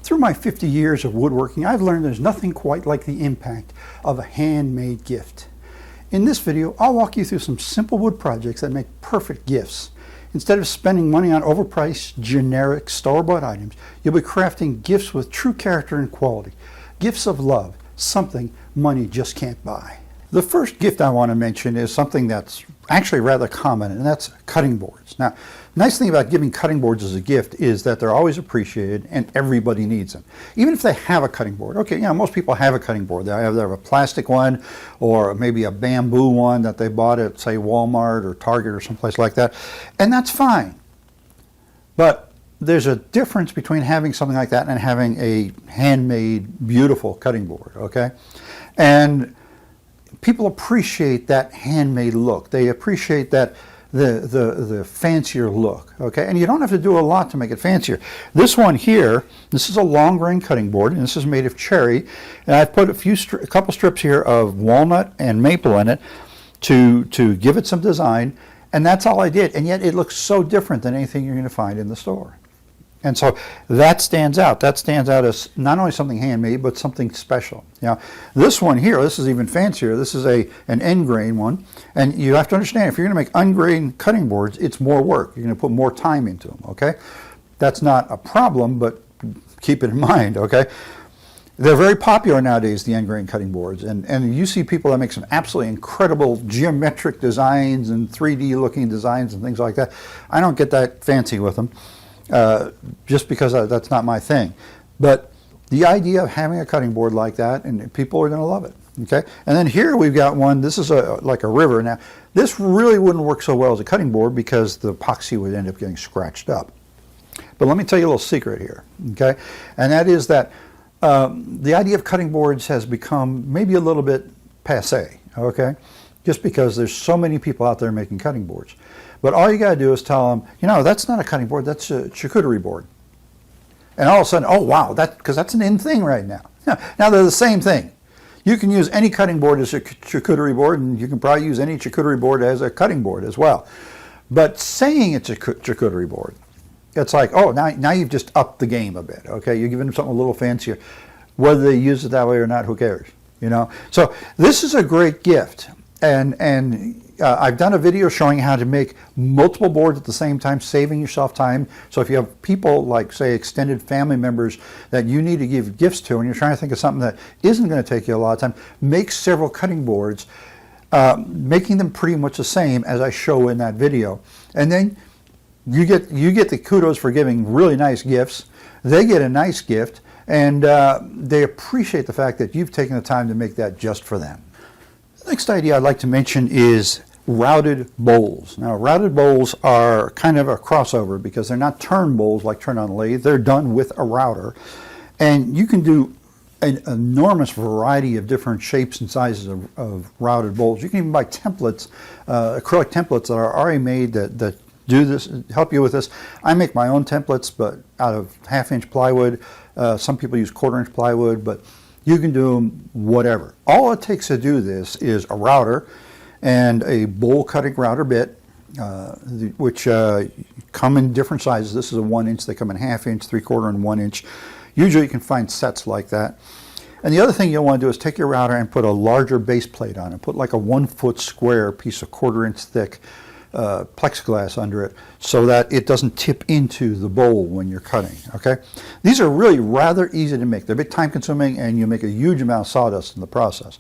Through my 50 years of woodworking, I've learned there's nothing quite like the impact of a handmade gift. In this video, I'll walk you through some simple wood projects that make perfect gifts. Instead of spending money on overpriced, generic, store-bought items, you'll be crafting gifts with true character and quality. Gifts of love, something money just can't buy. The first gift I want to mention is something that's actually rather common, and that's cutting boards. Now, the nice thing about giving cutting boards as a gift is that they're always appreciated and everybody needs them. Even if they have a cutting board. Okay, most people have a cutting board. They have a plastic one or maybe a bamboo one that they bought at, say, Walmart or Target or someplace like that, and that's fine. But there's a difference between having something like that and having a handmade, beautiful cutting board, okay? And people appreciate that handmade look. They appreciate that the fancier look, okay? And you don't have to do a lot to make it fancier. This one here, this is a long grain cutting board, and this is made of cherry. And I've put a couple strips here of walnut and maple in it to give it some design, and that's all I did. And yet it looks so different than anything you're going to find in the store. And so that stands out. That stands out as not only something handmade, but something special. Now, this one here, this is even fancier. This is an end grain one. And you have to understand, if you're going to make ungrained cutting boards, it's more work. You're going to put more time into them, okay? That's not a problem, but keep it in mind, okay? They're very popular nowadays, the end grain cutting boards. And you see people that make some absolutely incredible geometric designs and 3D looking designs and things like that. I don't get that fancy with them. Just because that's not my thing. But the idea of having a cutting board like that, and people are going to love it, okay? And then here we've got one, this is like a river. Now, this really wouldn't work so well as a cutting board because the epoxy would end up getting scratched up. But let me tell you a little secret here, okay? And that is that the idea of cutting boards has become maybe a little bit passé, okay? Just because there's so many people out there making cutting boards. But all you got to do is tell them, that's not a cutting board, that's a charcuterie board. And all of a sudden, oh wow, because that's an in thing right now. Now they're the same thing. You can use any cutting board as a charcuterie board, and you can probably use any charcuterie board as a cutting board as well. But saying it's a charcuterie board, it's like, oh, now you've just upped the game a bit, okay? You're giving them something a little fancier. Whether they use it that way or not, who cares, So this is a great gift. And I've done a video showing how to make multiple boards at the same time, saving yourself time. So if you have people like, say, extended family members that you need to give gifts to, and you're trying to think of something that isn't going to take you a lot of time, make several cutting boards, making them pretty much the same as I show in that video. And then you get the kudos for giving really nice gifts. They get a nice gift, and they appreciate the fact that you've taken the time to make that just for them. The next idea I'd like to mention is routed bowls. Now, routed bowls are kind of a crossover because they're not turn bowls like turn on lathe. They're done with a router. And you can do an enormous variety of different shapes and sizes of routed bowls. You can even buy templates, acrylic templates that are already made that do this, help you with this. I make my own templates, but out of 1/2-inch plywood. Some people use 1/4-inch plywood, but you can do them whatever. All it takes to do this is a router and a bowl cutting router bit, which come in different sizes. This is a 1-inch. They come in 1/2-inch, 3/4, and 1-inch. Usually you can find sets like that. And the other thing you'll want to do is take your router and put a larger base plate on it. Put like a 1-foot square piece of 1/4-inch thick plexiglass under it so that it doesn't tip into the bowl when you're cutting, okay? These are really rather easy to make. They're a bit time consuming and you make a huge amount of sawdust in the process.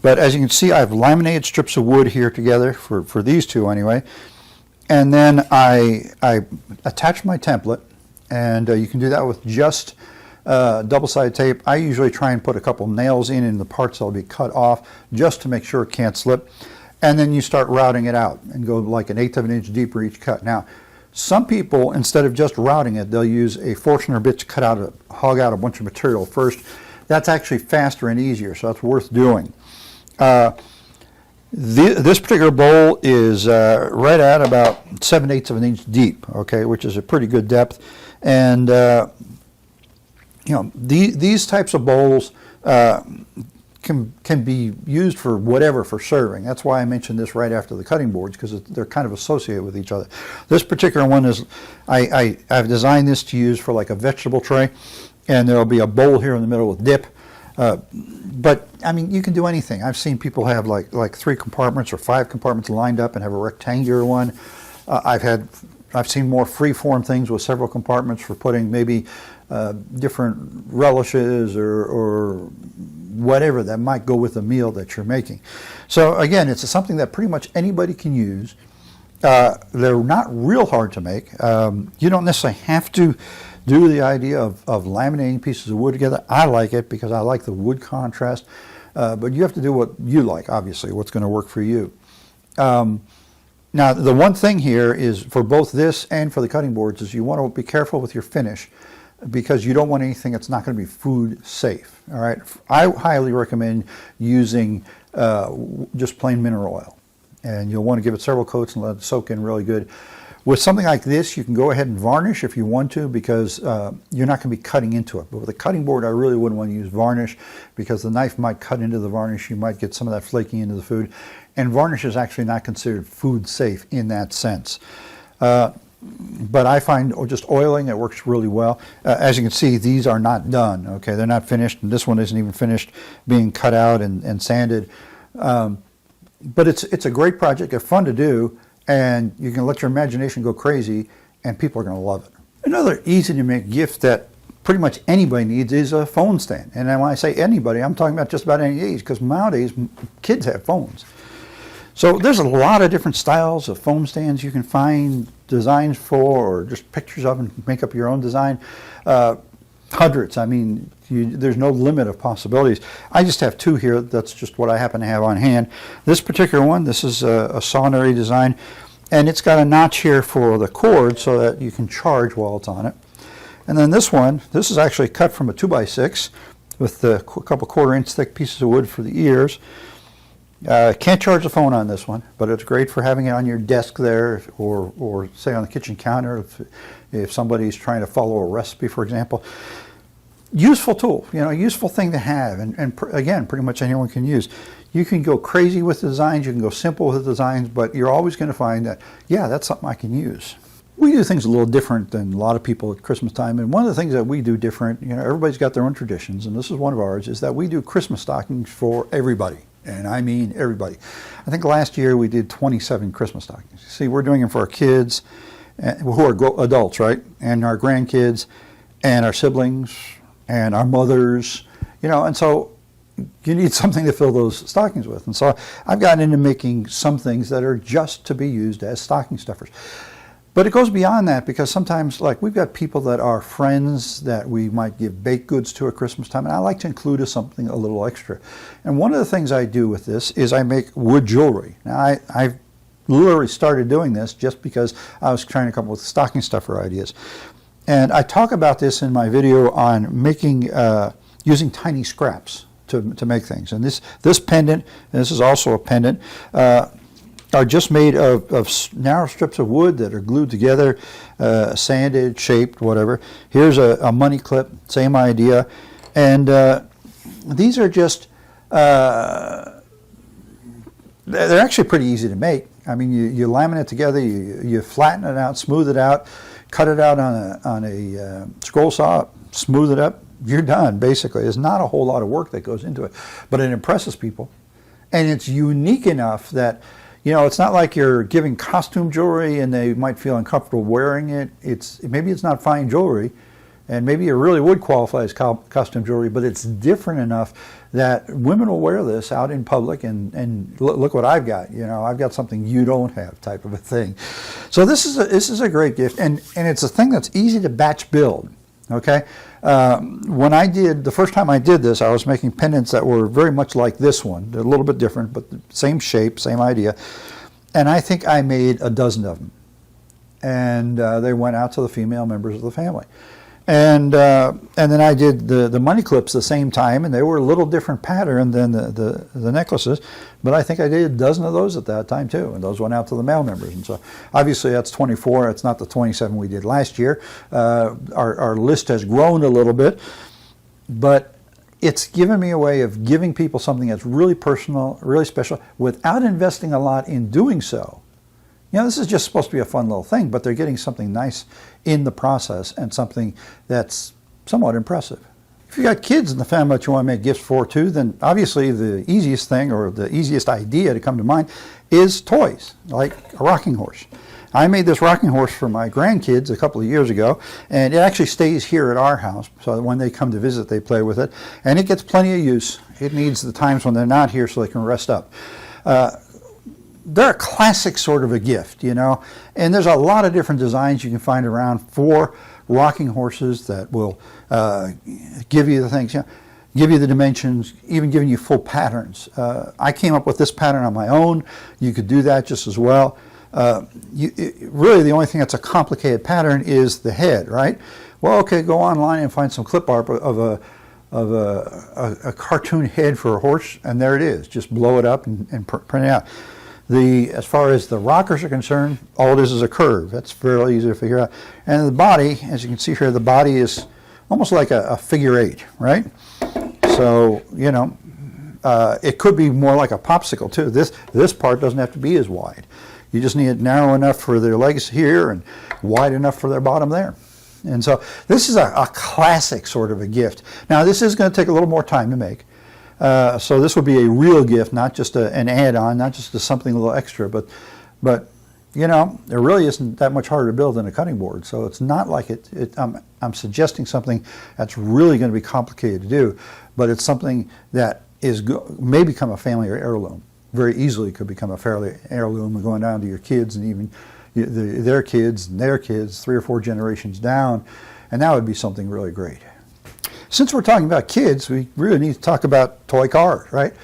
But as you can see, I've laminated strips of wood here together for these two anyway. And then I attach my template, and you can do that with just double-sided tape. I usually try and put a couple nails in the parts that'll be cut off just to make sure it can't slip. And then you start routing it out and go like 1/8 of an inch deeper each cut. Now, some people, instead of just routing it, they'll use a Fortuner bit to hog out a bunch of material first. That's actually faster and easier, so that's worth doing. This particular bowl is right at about 7/8 of an inch deep, okay, which is a pretty good depth. And these types of bowls can be used for whatever, for serving. That's why I mentioned this right after the cutting boards, because they're kind of associated with each other. This particular one is, I've designed this to use for like a vegetable tray. and there'll be a bowl here in the middle with dip. But I mean, you can do anything. I've seen people have like 3 compartments or 5 compartments lined up and have a rectangular one. I've seen more free-form things with several compartments for putting maybe different relishes or whatever that might go with the meal that you're making. So again, it's something that pretty much anybody can use. They're not real hard to make. You don't necessarily have to do the idea of laminating pieces of wood together. I like it because I like the wood contrast, but you have to do what you like, obviously, what's going to work for you. Now, the one thing here is for both this and for the cutting boards is you want to be careful with your finish because you don't want anything that's not going to be food safe. All right, I highly recommend using just plain mineral oil, and you'll want to give it several coats and let it soak in really good. With something like this, you can go ahead and varnish if you want to because you're not going to be cutting into it. But with a cutting board, I really wouldn't want to use varnish because the knife might cut into the varnish. You might get some of that flaking into the food. And varnish is actually not considered food safe in that sense. But I find just oiling, it works really well. As you can see, these are not done. Okay, they're not finished. And this one isn't even finished being cut out and sanded. But it's a great project. It's fun to do. And you can let your imagination go crazy, and people are going to love it. Another easy-to-make gift that pretty much anybody needs is a phone stand. And when I say anybody, I'm talking about just about any age, because nowadays kids have phones. So there's a lot of different styles of phone stands you can find designs for, or just pictures of and make up your own design. Hundreds. I mean, there's no limit of possibilities. I just have 2 here. That's just what I happen to have on hand. This particular one, this is a Sonnery design, and it's got a notch here for the cord so that you can charge while it's on it. And then this one, this is actually cut from a 2x6 with a couple 1/4-inch thick pieces of wood for the ears. Can't charge the phone on this one, but it's great for having it on your desk there, or say on the kitchen counter if somebody's trying to follow a recipe, for example. Useful tool, useful thing to have, and again, pretty much anyone can use. You can go crazy with designs, you can go simple with the designs, but you're always going to find that, yeah, that's something I can use. We do things a little different than a lot of people at Christmas time, and one of the things that we do different, everybody's got their own traditions, and this is one of ours, is that we do Christmas stockings for everybody. And I mean everybody. I think last year we did 27 Christmas stockings. See, we're doing them for our kids, who are adults, right? And our grandkids, and our siblings, and our mothers, and so you need something to fill those stockings with. And so I've gotten into making some things that are just to be used as stocking stuffers. But it goes beyond that because sometimes, like, we've got people that are friends that we might give baked goods to at Christmas time, and I like to include something a little extra. And one of the things I do with this is I make wood jewelry. Now, I've literally started doing this just because I was trying to come up with stocking stuffer ideas. And I talk about this in my video on making, using tiny scraps to make things. And this pendant, and this is also a pendant, are just made of narrow strips of wood that are glued together, sanded, shaped, whatever. Here's a money clip, same idea. And these are just, they're actually pretty easy to make. I mean, you laminate it together, you flatten it out, smooth it out, cut it out on a scroll saw, smooth it up, you're done, basically. There's not a whole lot of work that goes into it, but it impresses people. And it's unique enough that, it's not like you're giving costume jewelry and they might feel uncomfortable wearing it. Maybe it's not fine jewelry, and maybe it really would qualify as costume jewelry, but it's different enough that women will wear this out in public and look what I've got. I've got something you don't have, type of a thing. So this is a great gift, and it's a thing that's easy to batch build. Okay, the first time I did this, I was making pendants that were very much like this one. They're a little bit different, but the same shape, same idea. And I think I made a dozen of them. And they went out to the female members of the family. And then I did the money clips the same time, and they were a little different pattern than the necklaces, but I think I did a dozen of those at that time too, and those went out to the male members. And so obviously that's 24, it's not the 27 we did last year. Our list has grown a little bit, but it's given me a way of giving people something that's really personal, really special, without investing a lot in doing so. This is just supposed to be a fun little thing, but they're getting something nice in the process and something that's somewhat impressive. If you got kids in the family that you want to make gifts for too, then obviously the easiest thing or the easiest idea to come to mind is toys, like a rocking horse. I made this rocking horse for my grandkids a couple of years ago, and it actually stays here at our house, so that when they come to visit they play with it, and it gets plenty of use. It needs the times when they're not here so they can rest up. They're a classic sort of a gift, you know, and there's a lot of different designs you can find around for rocking horses that will give you the things, you know, give you the dimensions, even giving you full patterns. I came up with this pattern on my own. You could do that just as well. Really the only thing that's a complicated pattern is the head, right? Well, okay, go online and find some clip art of a cartoon head for a horse, and there it is. Just blow it up and print it out. As far as the rockers are concerned, all it is a curve. That's fairly easy to figure out. And the body, as you can see here, the body is almost like a figure eight, right? So, you know, it could be more like a popsicle too. This part doesn't have to be as wide. You just need it narrow enough for their legs here and wide enough for their bottom there. And so this is a classic sort of a gift. Now this is going to take a little more time to make. So this would be a real gift, not just an add-on, not just something a little extra, but you know, it really isn't that much harder to build than a cutting board. So it's not like I'm suggesting something that's really going to be complicated to do, but it's something that may become a family heirloom. Very easily could become a family heirloom, going down to your kids and even their kids and their kids, 3 or 4 generations down, and that would be something really great. Since we're talking about kids, we really need to talk about toy cars, right?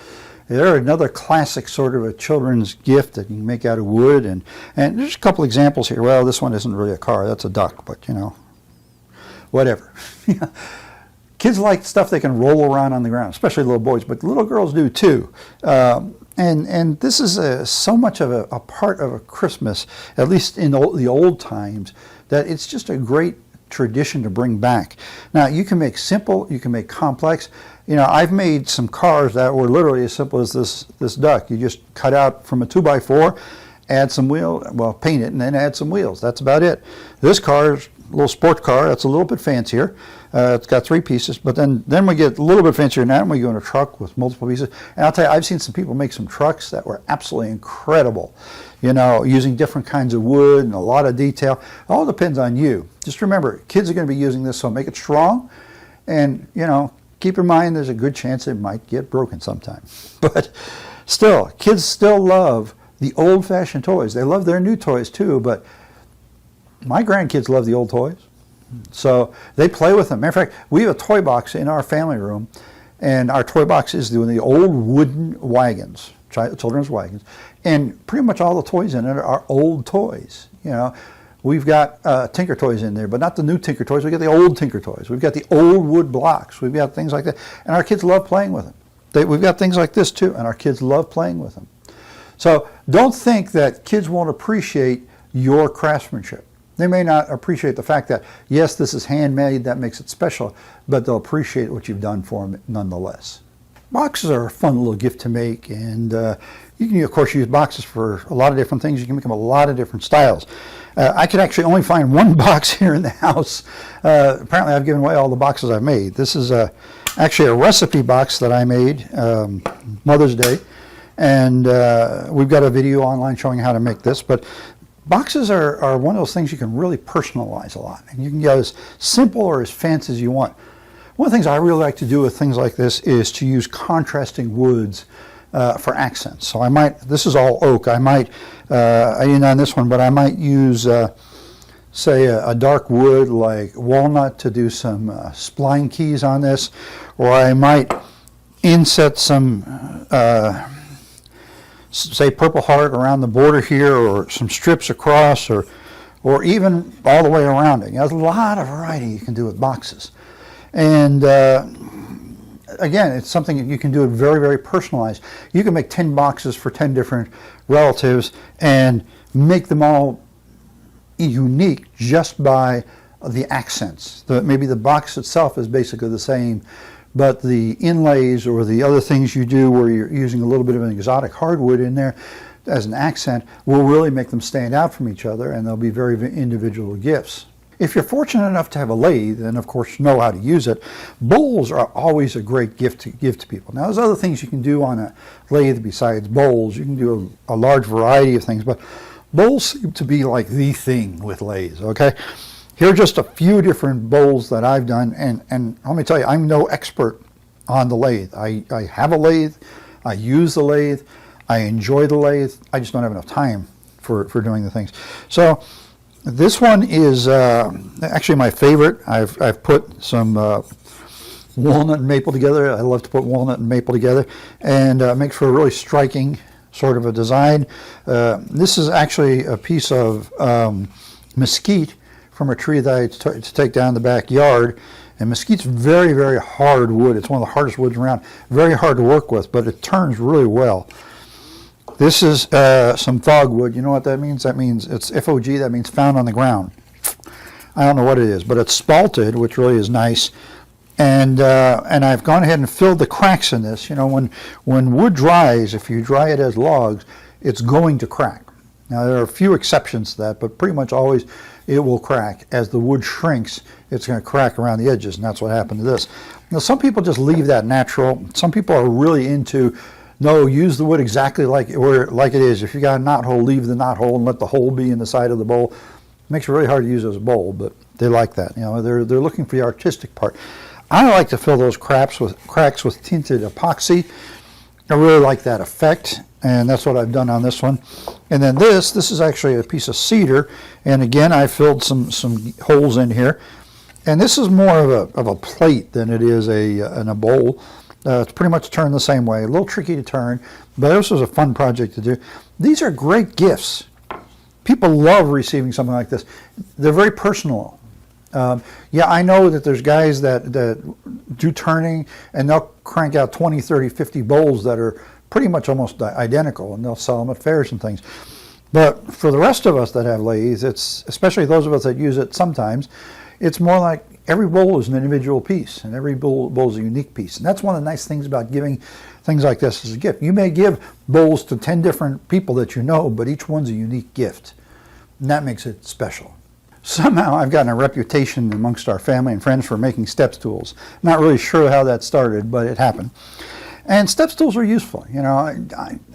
They're another classic sort of a children's gift that you can make out of wood, and there's a couple examples here. Well, this one isn't really a car, that's a duck, but you know, whatever. Kids like stuff they can roll around on the ground, especially little boys, but little girls do too. And this is so much of a part of a Christmas, at least in the old times, that it's just a great tradition to bring back. Now you can make simple, you can make complex. You know, I've made some cars that were literally as simple as this duck. You just cut out from a 2x4, add some wheels, well, paint it and then add some wheels. That's about it. This car is a little sport car. That's a little bit fancier. It's got 3 pieces, but then we get a little bit fancier now, and we go in a truck with multiple pieces. And I'll tell you, I've seen some people make some trucks that were absolutely incredible, you know, using different kinds of wood and a lot of detail. It all depends on you. Just remember, kids are going to be using this, so make it strong, and, you know, keep in mind there's a good chance it might get broken sometime. But still, kids still love the old-fashioned toys. They love their new toys too, but my grandkids love the old toys. So they play with them. Matter of fact, we have a toy box in our family room, and our toy box is doing the old wooden wagons, children's wagons, and pretty much all the toys in it are old toys. You know, we've got Tinker Toys in there, but not the new Tinker Toys. We got the old Tinker Toys. We've got the old wood blocks. We've got things like that, and our kids love playing with them. We've got things like this too, and our kids love playing with them. So don't think that kids won't appreciate your craftsmanship. They may not appreciate the fact that, yes, this is handmade, that makes it special, but they'll appreciate what you've done for them nonetheless. Boxes are a fun little gift to make, and you can, of course, use boxes for a lot of different things. You can make them a lot of different styles. I could actually only find one box here in the house. Apparently, I've given away all the boxes I've made. This is actually a recipe box that I made Mother's Day, and we've got a video online showing how to make this, but boxes are one of those things you can really personalize a lot, and you can get as simple or as fancy as you want. One of the things I really like to do with things like this is to use contrasting woods for accents. So this is all oak. I didn't on this one, but I might use, say, a dark wood like walnut to do some spline keys on this, or I might inset some say Purple Heart around the border here, or some strips across, or even all the way around it. You know, there's a lot of variety you can do with boxes. And again, it's something that you can do it very, very personalized. You can make 10 boxes for 10 different relatives and make them all unique just by the accents. Maybe the box itself is basically the same, but the inlays or the other things you do where you're using a little bit of an exotic hardwood in there as an accent will really make them stand out from each other, and they'll be very individual gifts. If you're fortunate enough to have a lathe and of course know how to use it, bowls are always a great gift to give to people. Now there's other things you can do on a lathe besides bowls. You can do a large variety of things, but bowls seem to be like the thing with lathes, okay? Here are just a few different bowls that I've done, and let me tell you, I'm no expert on the lathe. I have a lathe, I use the lathe, I enjoy the lathe, I just don't have enough time for doing the things. So this one is actually my favorite. I've put some walnut and maple together. I love to put walnut and maple together, and makes for a really striking sort of a design. This is actually a piece of mesquite from a tree that I to take down in the backyard. And mesquite's very, very hard wood. It's one of the hardest woods around. Very hard to work with, but it turns really well. This is some fogwood. You know what that means? That means it's FOG. That means found on the ground. I don't know what it is, but it's spalted, which really is nice. And I've gone ahead and filled the cracks in this. You know, when wood dries, if you dry it as logs, it's going to crack. Now there are a few exceptions to that, but pretty much always it will crack. As the wood shrinks, it's going to crack around the edges, and that's what happened to this. Now some people just leave that natural. Some people are really into, no, use the wood exactly like it is. If you got a knot hole, leave the knot hole and let the hole be in the side of the bowl. It makes it really hard to use as a bowl, but they like that. You know, they're looking for the artistic part. I like to fill those cracks with tinted epoxy. I really like that effect, and that's what I've done on this one. And then this is actually a piece of cedar, and again I filled some holes in here. And this is more of a plate than it is in a bowl. It's pretty much turned the same way. A little tricky to turn, but this was a fun project to do. These are great gifts. People love receiving something like this. They're very personal. Yeah, I know that there's guys that do turning, and they'll crank out 20, 30, 50 bowls that are pretty much almost identical, and they'll sell them at fairs and things. But for the rest of us that have lathes, it's especially those of us that use it sometimes, it's more like every bowl is an individual piece, and every bowl is a unique piece. And that's one of the nice things about giving things like this as a gift. You may give bowls to 10 different people that you know, but each one's a unique gift, and that makes it special. Somehow I've gotten a reputation amongst our family and friends for making step stools. Not really sure how that started, but it happened. And step stools are useful. You know,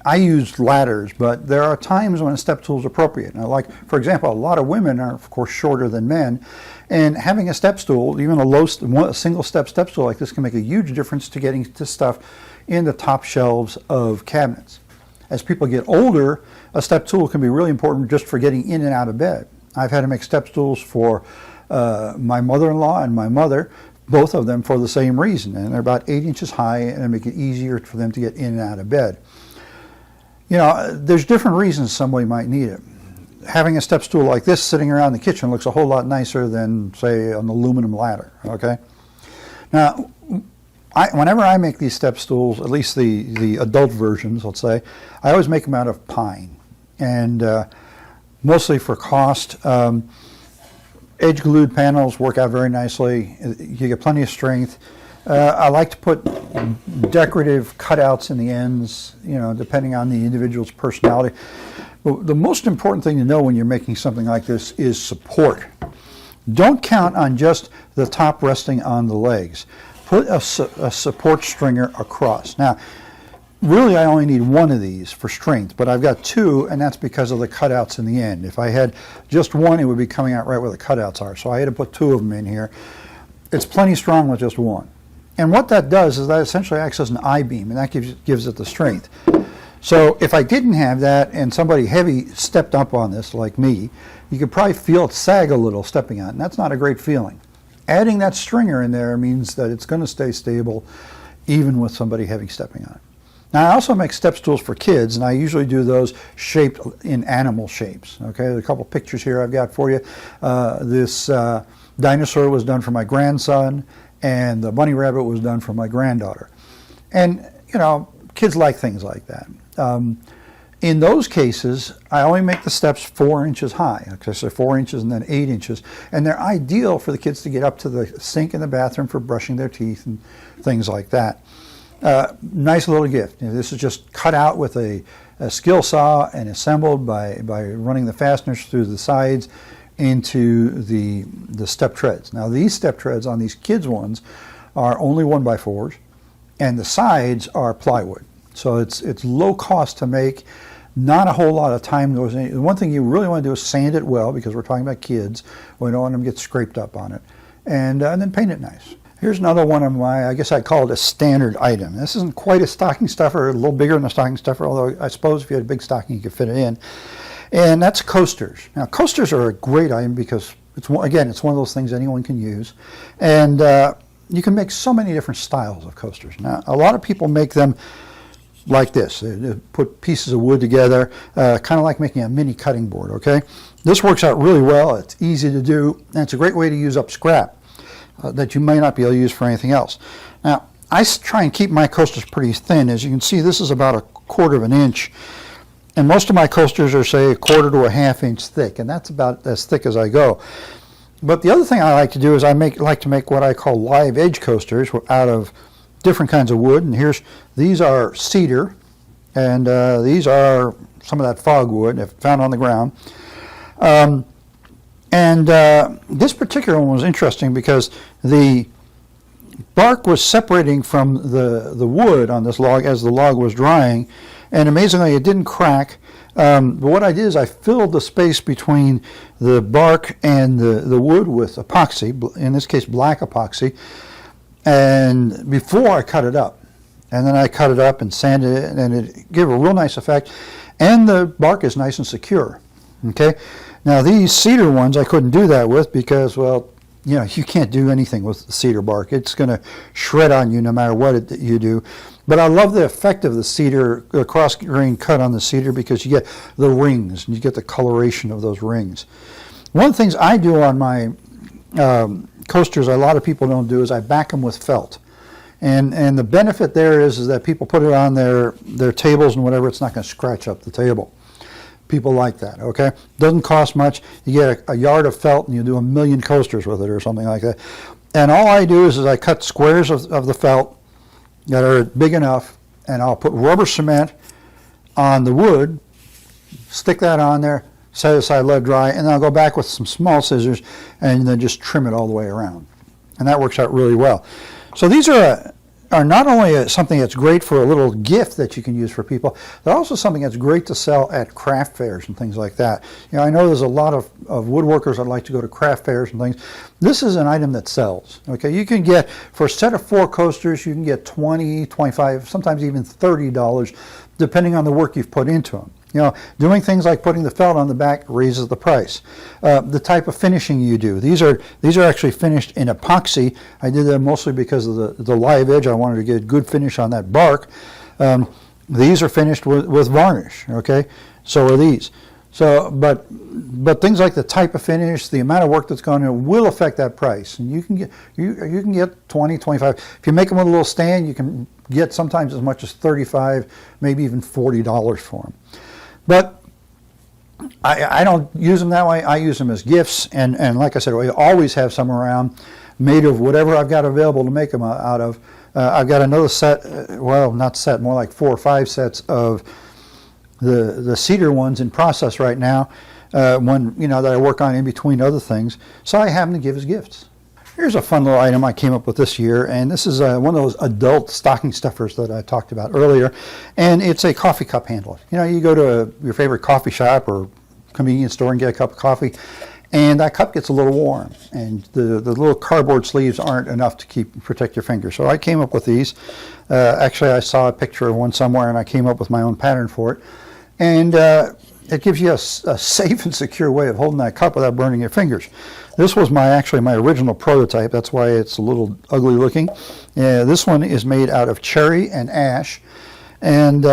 I use ladders, but there are times when a step stool is appropriate. And like, for example, a lot of women are, of course, shorter than men, and having a step stool, even a single step stool like this, can make a huge difference to getting to stuff in the top shelves of cabinets. As people get older, a step stool can be really important just for getting in and out of bed. I've had to make step stools for my mother-in-law and my mother, both of them for the same reason, and they're about 8 inches high, and they make it easier for them to get in and out of bed. You know, there's different reasons somebody might need it. Having a step stool like this sitting around the kitchen looks a whole lot nicer than, say, an aluminum ladder, okay? Now, whenever I make these step stools, at least the adult versions, let's say, I always make them out of pine, and mostly for cost. Edge-glued panels work out very nicely. You get plenty of strength. I like to put decorative cutouts in the ends, you know, depending on the individual's personality. But the most important thing to know when you're making something like this is support. Don't count on just the top resting on the legs. Put a support stringer across. Now, really, I only need one of these for strength, but I've got two, and that's because of the cutouts in the end. If I had just one, it would be coming out right where the cutouts are, so I had to put two of them in here. It's plenty strong with just one. And what that does is that essentially acts as an I-beam, and that gives it the strength. So if I didn't have that and somebody heavy stepped up on this, like me, you could probably feel it sag a little stepping on it, and that's not a great feeling. Adding that stringer in there means that it's going to stay stable even with somebody heavy stepping on it. Now, I also make step stools for kids, and I usually do those shaped in animal shapes. Okay, there's a couple pictures here I've got for you. This dinosaur was done for my grandson, and the bunny rabbit was done for my granddaughter. And, you know, kids like things like that. In those cases, I only make the steps 4 inches high. Okay, so 4 inches and then 8 inches. And they're ideal for the kids to get up to the sink in the bathroom for brushing their teeth and things like that. Nice little gift. You know, this is just cut out with a skill saw and assembled by running the fasteners through the sides. into the step treads. Now these step treads on these kids ones are only 1x4s, and the sides are plywood. So it's low cost to make. Not a whole lot of time goes in. The one thing you really want to do is sand it well, because we're talking about kids. We don't want them to get scraped up on it. And then paint it nice. Here's another one of my, I guess I'd call it a standard item. This isn't quite a stocking stuffer, a little bigger than a stocking stuffer, although I suppose if you had a big stocking you could fit it in. And that's coasters. Now coasters are a great item because, it's one of those things anyone can use. And you can make so many different styles of coasters. Now a lot of people make them like this. They put pieces of wood together, kind of like making a mini cutting board, okay? This works out really well. It's easy to do, and it's a great way to use up scrap that you may not be able to use for anything else. Now, I try and keep my coasters pretty thin. As you can see, this is about 1/4 of an inch, and most of my coasters are, say, 1/4 to 1/2 inch thick, and that's about as thick as I go. But the other thing I like to do is like to make what I call live edge coasters out of different kinds of wood. And these are cedar, and these are some of that fog wood found on the ground. This particular one was interesting because the bark was separating from the wood on this log as the log was drying, and amazingly it didn't crack. But what I did is I filled the space between the bark and the wood with epoxy, in this case black epoxy, and before I cut it up. And then I cut it up and sanded it, and it gave a real nice effect, and the bark is nice and secure. Okay, now these cedar ones I couldn't do that with because, well, you know, you can't do anything with cedar bark. It's going to shred on you no matter what you do. But I love the effect of the cedar, the cross grain cut on the cedar, because you get the rings and you get the coloration of those rings. One of the things I do on my coasters a lot of people don't do is I back them with felt. And the benefit there is that people put it on their tables and whatever, it's not going to scratch up the table. People like that, okay? Doesn't cost much. You get a yard of felt and you do 1,000,000 coasters with it or something like that. And all I do is I cut squares of the felt that are big enough, and I'll put rubber cement on the wood, stick that on there, set it aside, let it dry, and then I'll go back with some small scissors and then just trim it all the way around. And that works out really well. So these are not only something that's great for a little gift that you can use for people, they're also something that's great to sell at craft fairs and things like that. You know, I know there's a lot of woodworkers that like to go to craft fairs and things. This is an item that sells. Okay, you can get, for a set of 4 coasters, you can get $20, $25, sometimes even $30, depending on the work you've put into them. You know, doing things like putting the felt on the back raises the price. The type of finishing you do. These are actually finished in epoxy. I did that mostly because of the live edge. I wanted to get a good finish on that bark. These are finished with varnish. Okay, so are these. So, but things like the type of finish, the amount of work that's gone in will affect that price. And you can get 20, 25. If you make them with a little stand, you can get sometimes as much as $35, maybe even $40 for them. But I don't use them that way. I use them as gifts, and like I said, I always have some around made of whatever I've got available to make them out of. I've got another set, well, not set, more like 4 or 5 sets of the cedar ones in process right now, one, you know, that I work on in between other things. So I have them to give as gifts. Here's a fun little item I came up with this year, and this is one of those adult stocking stuffers that I talked about earlier, and it's a coffee cup handle. You know, you go to your favorite coffee shop or convenience store and get a cup of coffee, and that cup gets a little warm, and the little cardboard sleeves aren't enough to protect your fingers. So I came up with these. Actually, I saw a picture of one somewhere, and I came up with my own pattern for it. And it gives you a safe and secure way of holding that cup without burning your fingers. This was actually my original prototype. That's why it's a little ugly looking. This one is made out of cherry and ash. And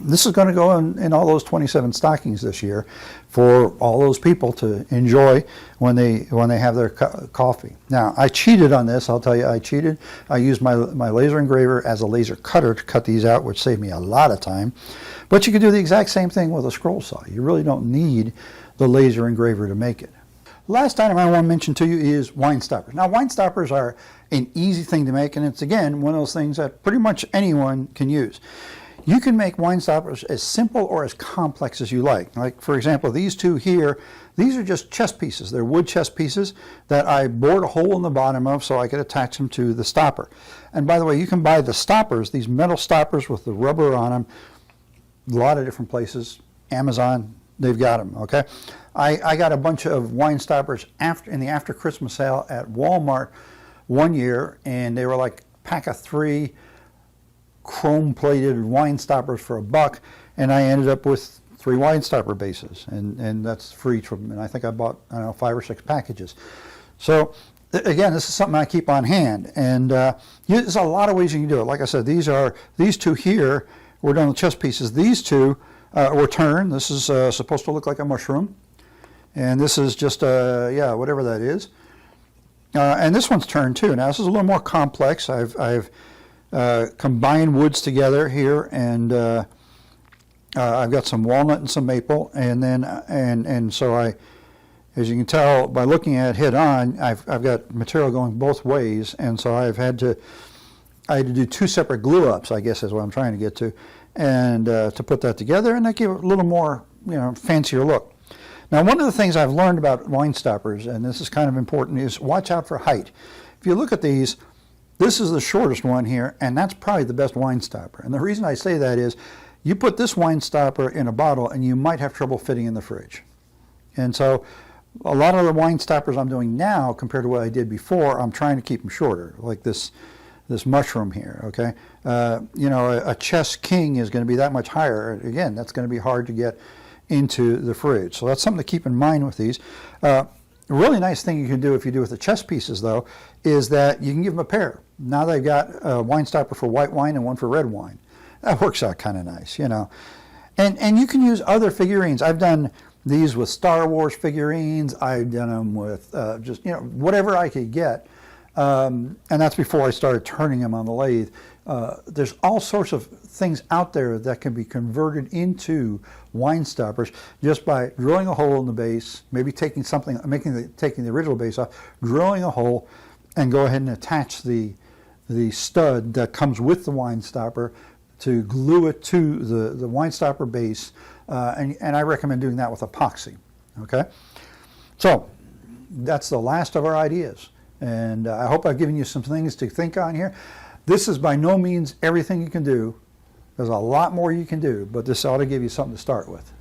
this is going to go in all those 27 stockings this year for all those people to enjoy when they have their coffee. Now, I cheated on this. I'll tell you, I cheated. I used my laser engraver as a laser cutter to cut these out, which saved me a lot of time. But you can do the exact same thing with a scroll saw. You really don't need the laser engraver to make it. Last item I want to mention to you is wine stoppers. Now, wine stoppers are an easy thing to make, and it's, again, one of those things that pretty much anyone can use. You can make wine stoppers as simple or as complex as you like. Like, for example, these two here, these are just chest pieces. They're wood chest pieces that I bored a hole in the bottom of so I could attach them to the stopper. And by the way, you can buy the stoppers, these metal stoppers with the rubber on them, a lot of different places. Amazon, they've got them, okay? I got a bunch of wine stoppers in the after Christmas sale at Walmart one year, and they were like a pack of 3 chrome-plated wine stoppers for $1, and I ended up with 3 wine stopper bases, and that's for each of them. And I think I bought, I don't know, 5 or 6 packages. So again, this is something I keep on hand, and there's a lot of ways you can do it. Like I said, these two here were done with chest pieces. These two were turned. This is supposed to look like a mushroom, and this is just yeah, whatever that is. And this one's turned too. Now this is a little more complex. I've combined woods together here, and I've got some walnut and some maple, and then and so as you can tell by looking at it head on, I've got material going both ways, and so I had to do 2 separate glue ups, I guess is what I'm trying to get to, and to put that together, and that gave it a little more, you know, fancier look. Now, one of the things I've learned about wine stoppers, and this is kind of important, is watch out for height. If you look at these, this is the shortest one here, and that's probably the best wine stopper. And the reason I say that is, you put this wine stopper in a bottle, and you might have trouble fitting in the fridge. And so, a lot of the wine stoppers I'm doing now, compared to what I did before, I'm trying to keep them shorter, like this mushroom here, okay? You know, a chest king is going to be that much higher. Again, that's going to be hard to get into the fridge. So that's something to keep in mind with these. A really nice thing you can do if you do with the chest pieces, though, is that you can give them a pair. Now they've got a wine stopper for white wine and one for red wine. That works out kind of nice, you know. And you can use other figurines. I've done these with Star Wars figurines. I've done them with just, you know, whatever I could get. And that's before I started turning them on the lathe. There's all sorts of things out there that can be converted into wine stoppers just by drilling a hole in the base, maybe taking the original base off, drilling a hole, and go ahead and attach the stud that comes with the wine stopper to glue it to the wine stopper base, and I recommend doing that with epoxy. Okay, so that's the last of our ideas, and I hope I've given you some things to think on here. This is by no means everything you can do. There's a lot more you can do, but this ought to give you something to start with.